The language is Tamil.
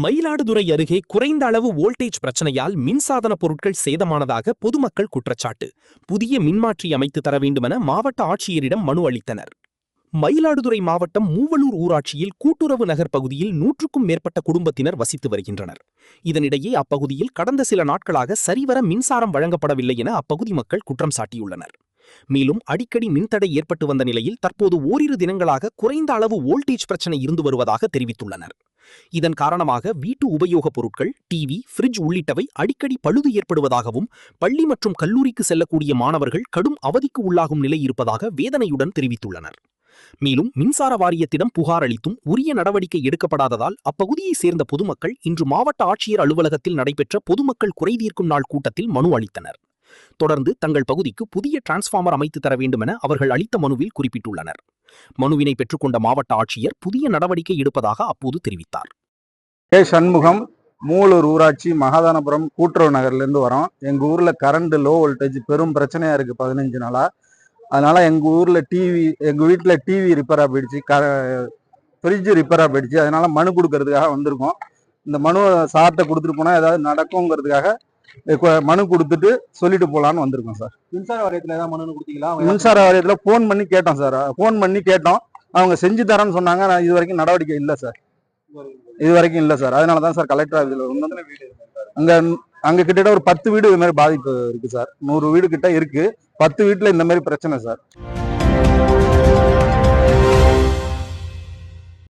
மயிலாடுதுறை அருகே குறைந்த அளவு வோல்டேஜ் பிரச்சனையால் மின்சாதன பொருட்கள் சேதமானதாக பொதுமக்கள் குற்றச்சாட்டு. புதிய மின்மாற்றி அமைத்து தர வேண்டுமென மாவட்ட ஆட்சியரிடம் மனு அளித்தனர். மயிலாடுதுறை மாவட்டம் மூவலூர் ஊராட்சியில் கூட்டுறவு நகர் பகுதியில் 100க்கும் மேற்பட்ட குடும்பத்தினர் வசித்து வருகின்றனர். இதனிடையே அப்பகுதியில் கடந்த சில நாட்களாக சரிவர மின்சாரம் வழங்கப்படவில்லை என அப்பகுதி மக்கள் குற்றம் சாட்டியுள்ளனர். மேலும் அடிக்கடி மின்தடை ஏற்பட்டு வந்த நிலையில் தற்போது ஓரிரு தினங்களாக குறைந்த அளவு வோல்டேஜ் பிரச்சனை இருந்து வருவதாக தெரிவித்துள்ளனர். இதன் காரணமாக வீட்டு உபயோகப் பொருட்கள், டிவி, ஃப்ரிட்ஜ் உள்ளிட்டவை அடிக்கடி பழுது ஏற்படுவதாகவும் பள்ளி மற்றும் கல்லூரிக்கு செல்லக்கூடிய மாணவர்கள் கடும் அவதிக்கு உள்ளாகும் நிலை இருப்பதாக வேதனையுடன் தெரிவித்துள்ளனர். மேலும் மின்சார வாரியத்திடம் புகார் அளித்தும் உரிய நடவடிக்கை எடுக்கப்படாததால் அப்பகுதியை சேர்ந்த பொதுமக்கள் இன்று மாவட்ட ஆட்சியர் அலுவலகத்தில் நடைபெற்ற பொதுமக்கள் குறைதீர்க்கும் நாள் கூட்டத்தில் மனு அளித்தனர். தொடர்ந்து தங்கள் பகுதிக்கு புதிய டிரான்ஸ்பார்மர் அமைத்து தர வேண்டும் என அவர்கள் அளித்த மனுவில் குறிப்பிட்டுள்ளனர். மனுவினை பெற்றுக்கொண்ட மாவட்ட ஆட்சியர் புதிய நடவடிக்கை எடுப்பதாக அப்போது தெரிவித்தார். சண்முகம், மூவலூர் ஊராட்சி, மகாதானபுரம் கூட்டுறவு நகர்லேருந்து வரோம். எங்கள் ஊரில் கரண்ட் லோ வோல்டேஜ் பெரும் பிரச்சனையாக இருக்குது 15 நாளாக. அதனால் எங்கள் ஊரில் எங்கள் வீட்டில் டிவி ரிப்பேராக போயிடுச்சு, ஃப்ரிட்ஜ் ரிப்பேராக போயிடுச்சு. அதனால் மனு கொடுக்கறதுக்காக வந்திருக்கோம். இந்த மனு சார்ட்ட கொடுத்துட்டு போனால் ஏதாவது நடக்குங்கிறதுக்காக மனு கொடுத்துட்டு சொல்லிட்டு போகலான்னு வந்திருக்கோம் சார். மின்சார வாரியத்தில் ஏதாவது மனு கொடுத்தீங்களா? மின்சார வாரியத்தில் ஃபோன் பண்ணி கேட்டோம் சார். ஃபோன் பண்ணி கேட்டோம், அவங்க செஞ்சு தரேன்னு சொன்னாங்க. நான் இது வரைக்கும் நடவடிக்கை இல்லை சார். அதனால தான் சார் கலெக்டர் ஆஃபீஸில் அங்கே கிட்டத்தட்ட ஒரு 10 வீடு இது மாதிரி பாதிப்பு இருக்குது சார். 100 வீடு கிட்ட இருக்குது. 10 வீட்டில் இந்த மாதிரி பிரச்சனை சார்.